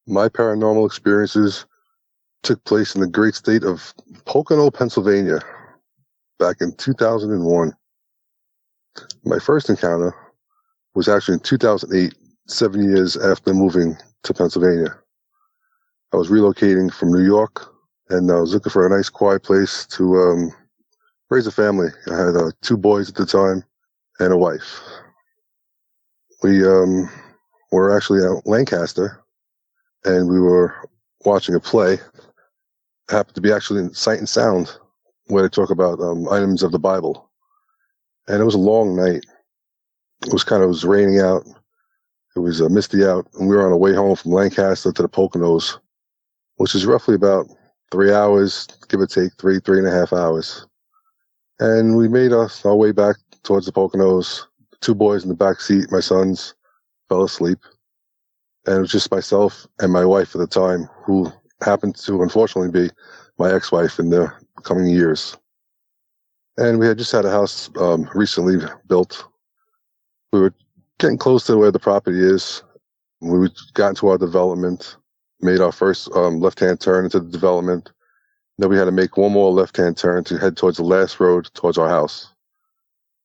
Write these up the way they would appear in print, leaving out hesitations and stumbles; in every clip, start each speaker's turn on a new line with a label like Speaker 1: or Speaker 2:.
Speaker 1: My paranormal experiences took place in the great state of Poconos, Pennsylvania, back in 2001. My first encounter was actually in 2008, 7 years after moving to Pennsylvania. I was relocating from New York, and I was looking for a nice, quiet place to raise a family. I had 2 boys at the time and a wife. We were actually at Lancaster, and we were watching a play. It happened to be actually in Sight and Sound, where they talk about items of the Bible. And it was a long night. It was raining out. It was misty out, and we were on our way home from Lancaster to the Poconos, which is roughly about 3 hours, give or take 3.5 hours. And we made our way back towards the Poconos. 2 boys in the back seat, my sons, fell asleep. And it was just myself and my wife at the time, who happened to unfortunately be my ex-wife in the coming years. And we had just had a house recently built. We were getting close to where the property is. We got into our development, made our first left-hand turn into the development. Then we had to make one more left-hand turn to head towards the last road towards our house.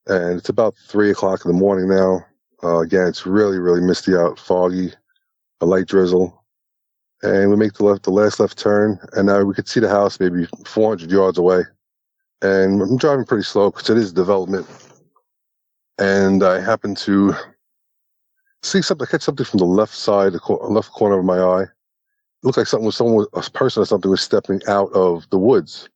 Speaker 1: And it's about 3 o'clock in the morning now. Again, it's really, really misty out, foggy, a light drizzle. And we make the last left turn, and now we could see the house maybe 400 yards away. And I'm driving pretty slow because it is development. And I happen to see something, catch something from the left side, left corner of my eye. It looked like a person or something was stepping out of the woods.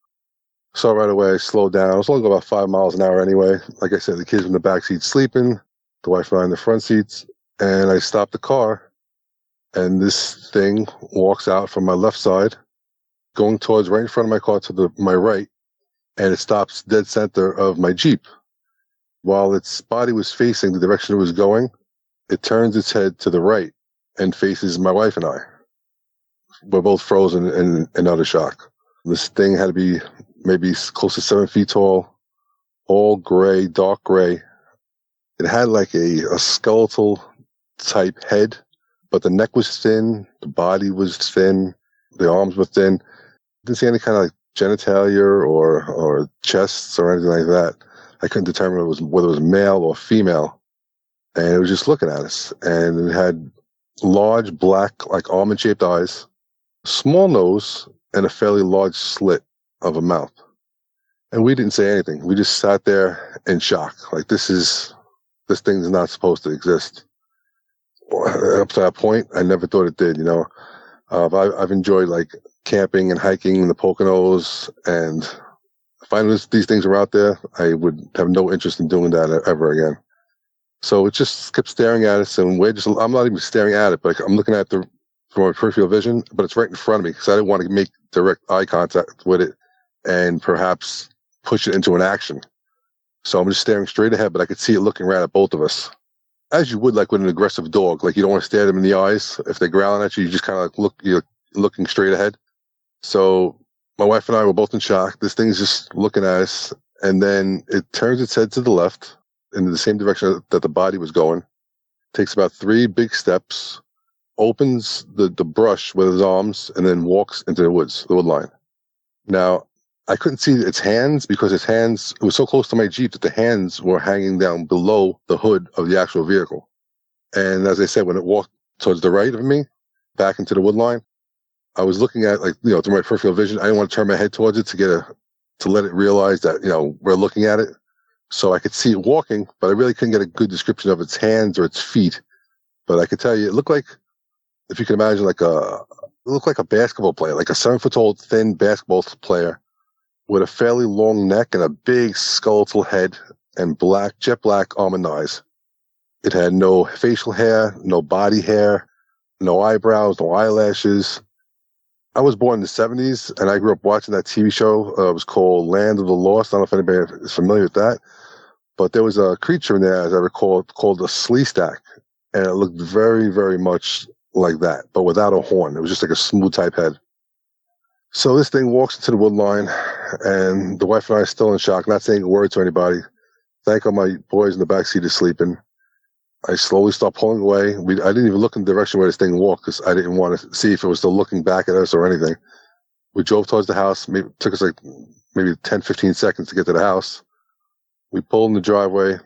Speaker 1: So right away, I slowed down. I was only going about 5 miles an hour anyway. Like I said, the kids in the back seat sleeping, the wife and I in the front seats. And I stopped the car, and this thing walks out from my left side, going towards right in front of my car to my right, and it stops dead center of my Jeep. While its body was facing the direction it was going, it turns its head to the right and faces my wife and I. We're both frozen in utter shock. This thing had to be maybe close to 7 feet tall, all gray, dark gray. It had like a skeletal type head, but the neck was thin, the body was thin, the arms were thin. Didn't see any kind of like genitalia or chests or anything like that. I couldn't determine whether it was male or female. And it was just looking at us. And it had large black, like almond-shaped eyes, small nose, and a fairly large slit of a mouth. And we didn't say anything. We just sat there in shock. Like, this thing's not supposed to exist. Up to that point, I never thought it did, you know. I've enjoyed like camping and hiking in the Poconos, and if I knew these things were out there, I would have no interest in doing that ever again. So it just kept staring at us, and I'm not even staring at it, but I'm looking at from my peripheral vision, but it's right in front of me because I didn't want to make direct eye contact with it and perhaps push it into an action. So I'm just staring straight ahead, but I could see it looking right at both of us. As you would like with an aggressive dog, like you don't want to stare them in the eyes. If they're growling at you, you just kind of like you're looking straight ahead. So my wife and I were both in shock. This thing's just looking at us, and then it turns its head to the left in the same direction that the body was going. Takes about 3 big steps, opens the brush with his arms, and then walks into the wood line. Now, I couldn't see its hands because it was so close to my Jeep that the hands were hanging down below the hood of the actual vehicle. And as I said, when it walked towards the right of me, back into the wood line, I was looking at, like, you know, through my peripheral vision. I didn't want to turn my head towards it to let it realize that, you know, we're looking at it. So I could see it walking, but I really couldn't get a good description of its hands or its feet. But I could tell you, it looked like, if you can imagine, it looked like a basketball player, like a 7-foot-tall, thin basketball player with a fairly long neck and a big skeletal head and jet black almond eyes. It had no facial hair, no body hair, no eyebrows, no eyelashes. I was born in the 70s, and I grew up watching that TV show. It was called Land of the Lost. I don't know if anybody is familiar with that. But there was a creature in there, as I recall, called a sleestack. And it looked very, very much like that, but without a horn. It was just like a smooth type head. So this thing walks into the wood line, and the wife and I are still in shock, not saying a word to anybody. Thank God my boys in the back seat are sleeping. I slowly start pulling away. I didn't even look in the direction where this thing walked because I didn't want to see if it was still looking back at us or anything. We drove towards the house. Maybe it took us like maybe 10, 15 seconds to get to the house. We pulled in the driveway,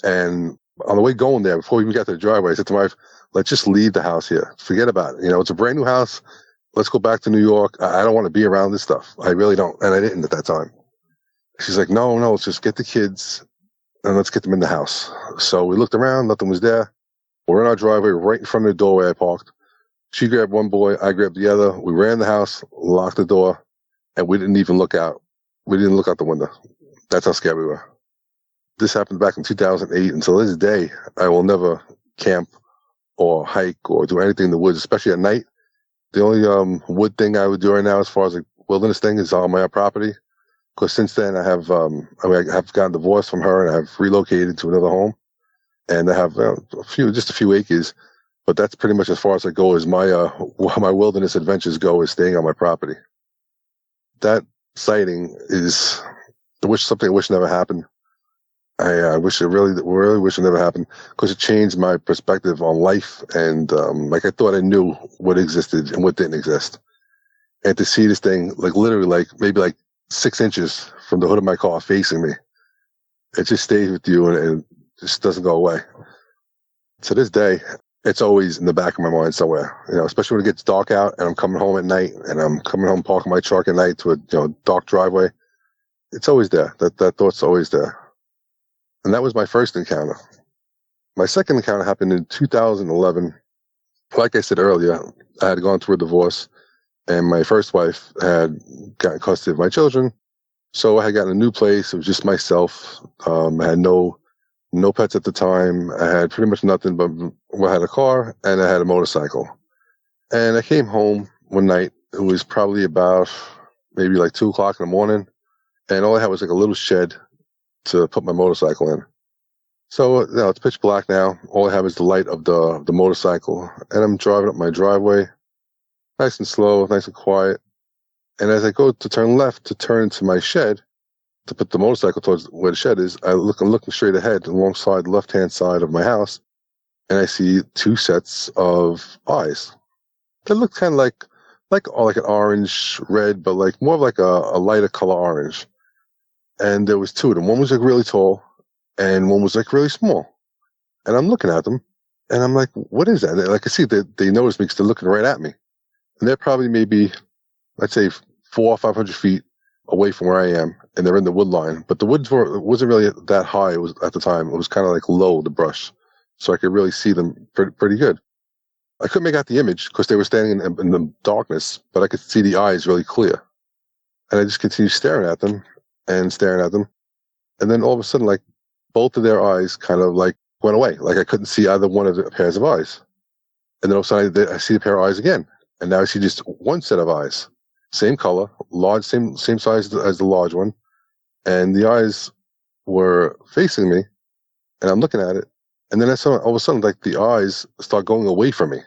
Speaker 1: and on the way going there, before we even got to the driveway, I said to my wife, let's just leave the house here. Forget about it. It's a brand new house. Let's go back to New York. I don't want to be around this stuff. I really don't. And I didn't at that time. She's like, no, let's just get the kids and let's get them in the house. So we looked around. Nothing was there. We're in our driveway right in front of the door where I parked. She grabbed one boy. I grabbed the other. We ran the house, locked the door, and we didn't even look out. We didn't look out the window. That's how scared we were. This happened back in 2008. Until this day, I will never camp or hike or do anything in the woods, especially at night. The only wood thing I would do right now, as far as a wilderness thing, is on my property. Because since then, I have gotten divorced from her and I have relocated to another home, and I have just a few acres. But that's pretty much as far as I go. As my wilderness adventures go, is staying on my property. That sighting is something I wish never happened. I wish really wish it never happened, because it changed my perspective on life, and I thought I knew what existed and what didn't exist. And to see this thing literally maybe 6 inches from the hood of my car facing me, it just stays with you and it just doesn't go away. To this day, it's always in the back of my mind somewhere, especially when it gets dark out and I'm coming home at night and I'm coming home parking my truck at night to a dark driveway. It's always there. That thought's always there. And that was my first encounter. My second encounter happened in 2011. Like I said earlier, I had gone through a divorce, and my first wife had gotten custody of my children. So I had gotten a new place. It was just myself. I had no pets at the time. I had pretty much nothing, but I had a car and I had a motorcycle. And I came home one night. It was probably about maybe 2 o'clock in the morning. And all I had was a little shed to put my motorcycle in. So it's pitch black now. All I have is the light of the motorcycle. And I'm driving up my driveway, nice and slow, nice and quiet. And as I go to turn left to turn into my shed, to put the motorcycle towards where the shed is, I'm looking straight ahead alongside the left-hand side of my house, and I see 2 sets of eyes. They look kind of like an orange, red, but more of a lighter color orange. And there was 2 of them. One was really tall, and one was really small. And I'm looking at them, and I'm like, what is that? I see that they notice me because they're looking right at me. And they're probably maybe, let's say, 400 or 500 feet away from where I am, and they're in the wood line. But the woods wasn't really that high. It was at the time. It was kind of low, the brush, so I could really see them pretty good. I couldn't make out the image because they were standing in the darkness, but I could see the eyes really clear. And I just continued staring at them, and then all of a sudden, both of their eyes kind of went away. I couldn't see either one of the pairs of eyes. And then all of a sudden, I see the pair of eyes again, and now I see just one set of eyes. Same color, large, same size as the large one. And the eyes were facing me, and I'm looking at it. And then all of a sudden, the eyes start going away from me,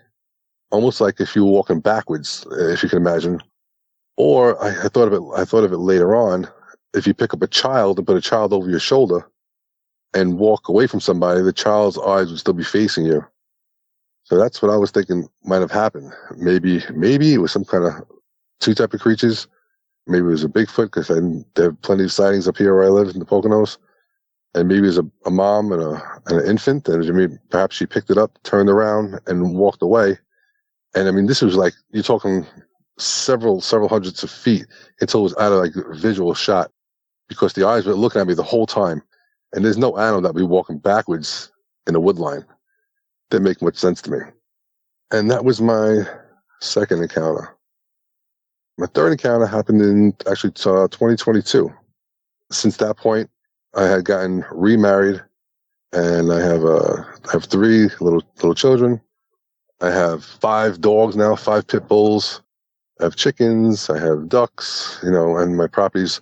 Speaker 1: almost like if you were walking backwards, if you can imagine. Or I thought of it later on. If you pick up a child and put a child over your shoulder and walk away from somebody, the child's eyes would still be facing you. So that's what I was thinking might have happened. Maybe it was some kind of 2 type of creatures. Maybe it was a Bigfoot, because there are plenty of sightings up here where I live in the Poconos. And maybe it was a mom and an infant, and perhaps she picked it up, turned around, and walked away. And this was you're talking several hundreds of feet until it was out of visual shot, because the eyes were looking at me the whole time. And there's no animal that would be walking backwards in a wood line. Didn't make much sense to me. And that was my second encounter. My third encounter happened in actually 2022. Since that point, I had gotten remarried, and I have 3 little children. I have 5 dogs now, 5 pit bulls. I have chickens. I have ducks. And my property's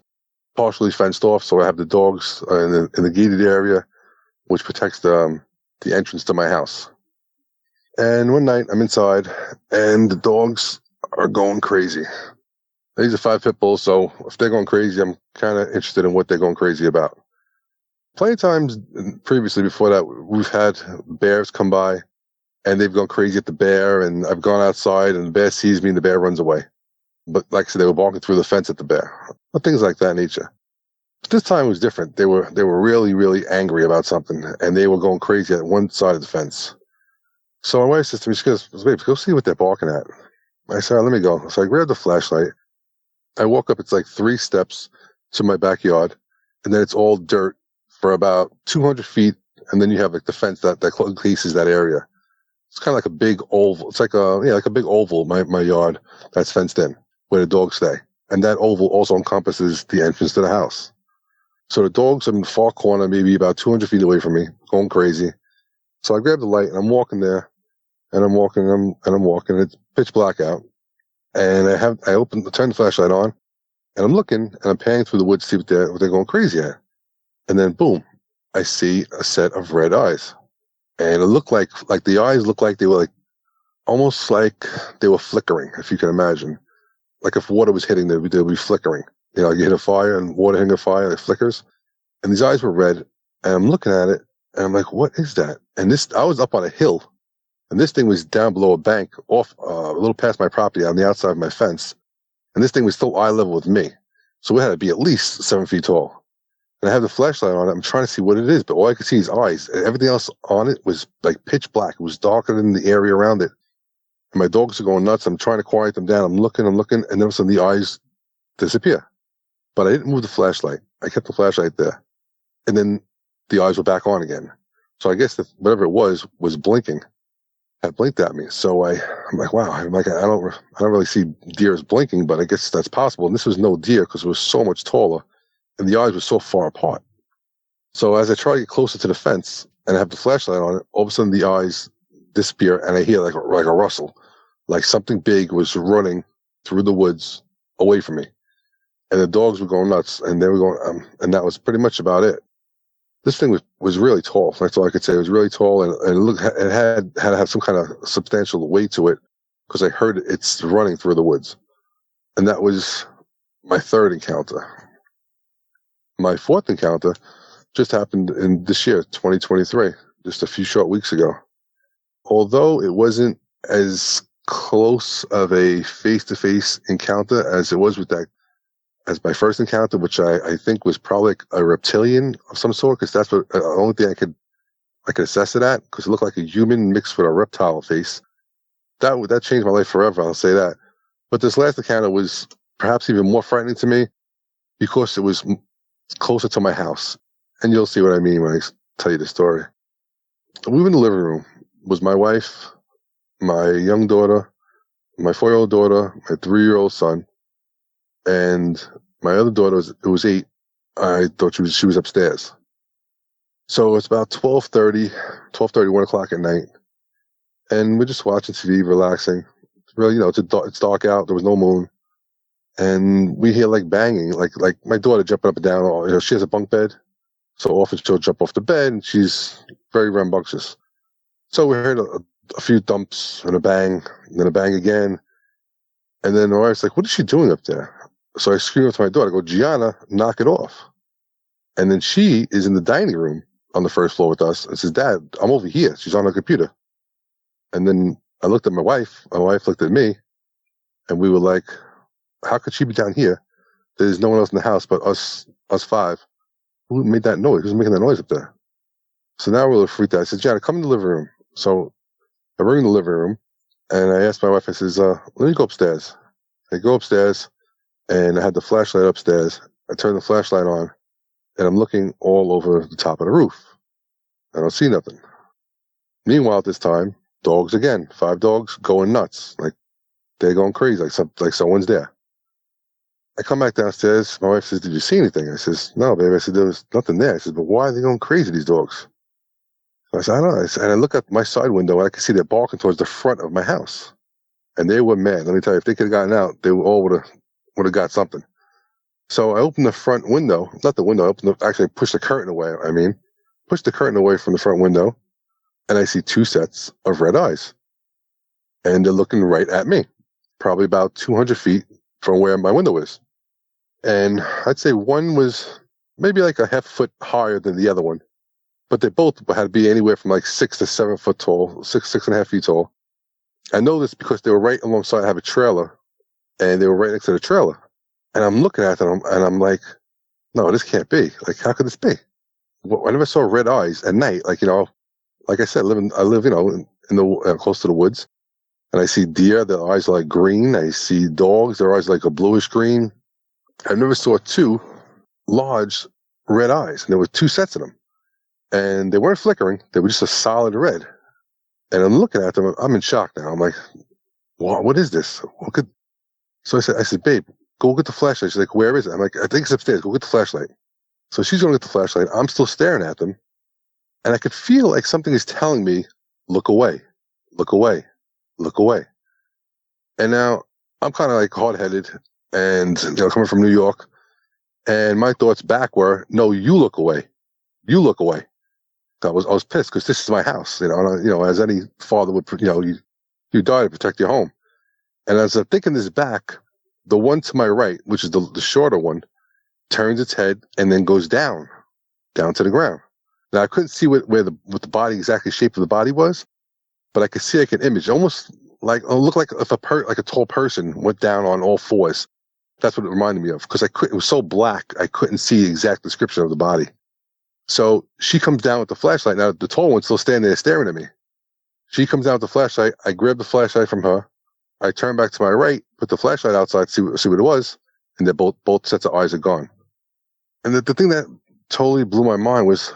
Speaker 1: partially fenced off, so I have the dogs in the gated area, which protects the entrance to my house. And one night I'm inside, and the dogs are going crazy. These are 5 pit bulls, so if they're going crazy, I'm kind of interested in what they're going crazy about. plenty of times previously before that, we've had bears come by and they've gone crazy at the bear, and I've gone outside and the bear sees me and the bear runs away. But like I said, they were walking through the fence at the bear. But things like that nature. But this time it was different. They were really, really angry about something, and they were going crazy at one side of the fence. So my wife says to me, she goes, "Babe, go see what they're barking at." I said, "Let me go." So I grabbed the flashlight. I walk up, it's like 3 steps to my backyard, and then it's all dirt for about 200 feet, and then you have like the fence that cases that area. It's kind of like a big oval. It's like a big oval, my yard that's fenced in where the dogs stay. And that oval also encompasses the entrance to the house. So the dogs are in the far corner, maybe about 200 feet away from me, going crazy. So I grab the light and I'm walking there, and I'm walking, and I'm walking. It's pitch black out, and I turn the flashlight on, and I'm looking, and I'm panning through the woods to see what they're going crazy at. And then boom, I see a set of red eyes, and it looked like the eyes looked like they were like almost like they were flickering, if you can imagine. Like if water was hitting, they'd be flickering. You know, you hit a fire and water hitting a fire, it flickers. And these eyes were red, and I'm looking at it, and I'm like, what is that? And I was up on a hill, and this thing was down below a bank, off a little past my property on the outside of my fence. And this thing was still eye level with me. So it had to be at least 7 feet tall. And I have the flashlight on it. I'm trying to see what it is, but all I could see is eyes. Everything else on it was like pitch black. It was darker than the area around it. And my dogs are going nuts. I'm trying to quiet them down. I'm looking, and then all of a sudden the eyes disappear. But I didn't move the flashlight. I kept the flashlight there. And then the eyes were back on again. So I guess that whatever it was blinking. Had blinked at me. So I'm like, wow. I'm like, I don't really see deers blinking, but I guess that's possible. And this was no deer because it was so much taller, and the eyes were so far apart. So as I try to get closer to the fence and I have the flashlight on it, all of a sudden the eyes disappear, and I hear like a rustle, like something big was running through the woods away from me, and the dogs were going nuts, and they were going, and that was pretty much about it. This thing was really tall. That's all I could say. It was really tall, and it had to have some kind of substantial weight to it, because I heard it's running through the woods. And that was my 3rd encounter. My 4th encounter just happened in this year, 2023, just a few short weeks ago. Although it wasn't as close of a face-to-face encounter as it was as my first encounter, which I think was probably a reptilian of some sort, because that's the only thing I could assess it at, because it looked like a human mixed with a reptile face. That changed my life forever, I'll say that. But this last encounter was perhaps even more frightening to me, because it was closer to my house. And you'll see what I mean when I tell you the story. We were in the living room. It was my wife, my young daughter, my 4-year-old daughter, my 3-year-old son, and my other daughter was 8. I thought she was upstairs. So it's about 12:30, 1 o'clock at night, and we're just watching TV, relaxing. Really, it's dark out. There was no moon, and we hear like banging, like my daughter jumping up and down. She has a bunk bed, so often she'll jump off the bed, and she's very rambunctious. So we heard a few thumps and a bang, and then a bang again, and then my wife's like, "What is she doing up there?" So I scream up to my daughter, I go, "Gianna, knock it off." And then she is in the dining room on the 1st floor with us and says, "Dad, I'm over here." She's on her computer. And then I looked at my wife looked at me, and we were like, how could she be down here? There's no one else in the house but us 5. Who made that noise? Who's making that noise up there? So now we're a little freaked out. I said, "Gianna, come in the living room." So I bring in the living room, and I asked my wife, I says, let me go upstairs. I go upstairs, and I had the flashlight upstairs. I turn the flashlight on, and I'm looking all over the top of the roof. I don't see nothing. Meanwhile, at this time, dogs again, 5 dogs going nuts. Like they're going crazy, like someone's there. I come back downstairs. My wife says, "Did you see anything?" I says, "No, babe." I said, "There was nothing there." I said, "But why are they going crazy, these dogs?" I said, "I don't know." And I look at my side window, and I can see they're barking towards the front of my house. And they were mad. Let me tell you, if they could have gotten out, they all would have got something. So I opened the front window, not the window, I pushed the curtain away. Pushed the curtain away from the front window, and I see 2 sets of red eyes. And they're looking right at me, probably about 200 feet from where my window is. And I'd say one was maybe like a half foot higher than the other one. But they both had to be anywhere from like 6 to 7 foot tall, 6.5 feet tall. I know this because they were right alongside. I have a trailer, and they were right next to the trailer. And I'm looking at them, and I'm like, no, this can't be. Like, how could this be? Well, I never saw red eyes at night. Like, like I said, I live, in the close to the woods, and I see deer. Their eyes are like green. I see dogs. Their eyes are like a bluish green. I never saw two large red eyes, and there were two sets of them, and they weren't flickering. They were just a solid red. And I'm looking at them. I'm in shock now. I'm like, what is this? So I said, babe, go get the flashlight. She's like, where is it? I'm like, I think it's upstairs. Go get the flashlight. So she's going to get the flashlight. I'm still staring at them. And I could feel like something is telling me, look away, look away, look away. And now I'm kind of like hard-headed and, coming from New York. And my thoughts back were, no, you look away. You look away. I was pissed because this is my house, as any father would, you die to protect your home. And as I'm thinking this back, the one to my right, which is the shorter one, turns its head and then goes down to the ground. Now I couldn't see what the body, exactly shape of the body was, but I could see like an image, almost like it looked like if like a tall person went down on all fours. That's what it reminded me of, because it was so black I couldn't see the exact description of the body. So she comes down with the flashlight. Now the tall one's still standing there staring at me. She comes down with the flashlight. I grab the flashlight from her. I turn back to my right, put the flashlight outside, see what it was, and then both sets of eyes are gone. And the thing that totally blew my mind was,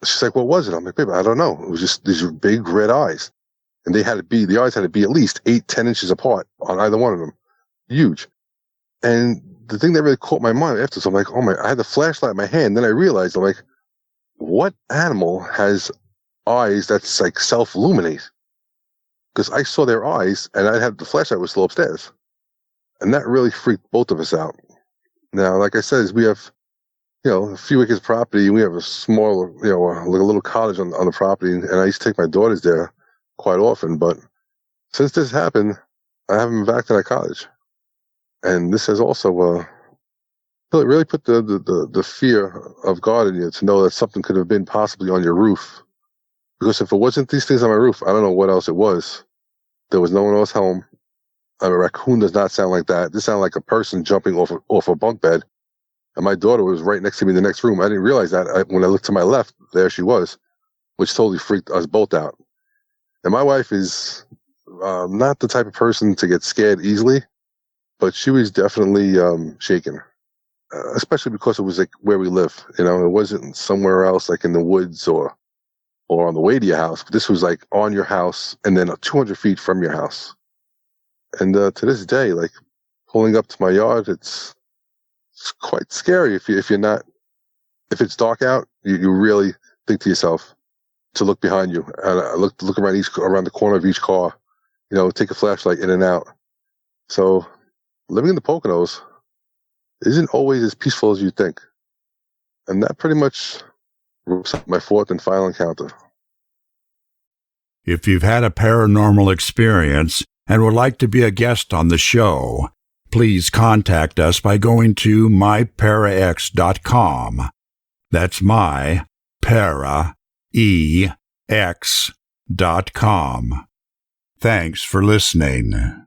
Speaker 1: she's like, what was it? I'm like, babe, I don't know. It was just these big red eyes. And the eyes had to be at least 8-10 inches apart on either one of them. Huge. And the thing that really caught my mind after, so I'm like, I had the flashlight in my hand. Then I realized, I'm like, what animal has eyes that's like self-illuminate? Because I saw their eyes, and the flashlight was still upstairs. And that really freaked both of us out. Now, like I said, we have, a few acres of property. We have a small, like a little cottage on the property, and I used to take my daughters there quite often. But since this happened, I haven't been back to that cottage. And this has also really put the fear of God in you, to know that something could have been possibly on your roof. Because if it wasn't these things on my roof, I don't know what else it was. There was no one else home. A raccoon does not sound like that. This sounded like a person jumping off a bunk bed. And my daughter was right next to me in the next room. I didn't realize that. When I looked to my left, there she was, which totally freaked us both out. And my wife is not the type of person to get scared easily, but she was definitely shaken. Especially because it was like where we live. It wasn't somewhere else like in the woods or on the way to your house. But this was like on your house and then 200 feet from your house. And to this day, like pulling up to my yard, it's quite scary if if it's dark out, you really think to yourself to look behind you and look around the corner of each car, take a flashlight in and out. So living in the Poconos isn't always as peaceful as you think. And that pretty much wraps up my fourth and final encounter.
Speaker 2: If you've had a paranormal experience and would like to be a guest on the show, please contact us by going to myparax.com. That's myparaex.com. Thanks for listening.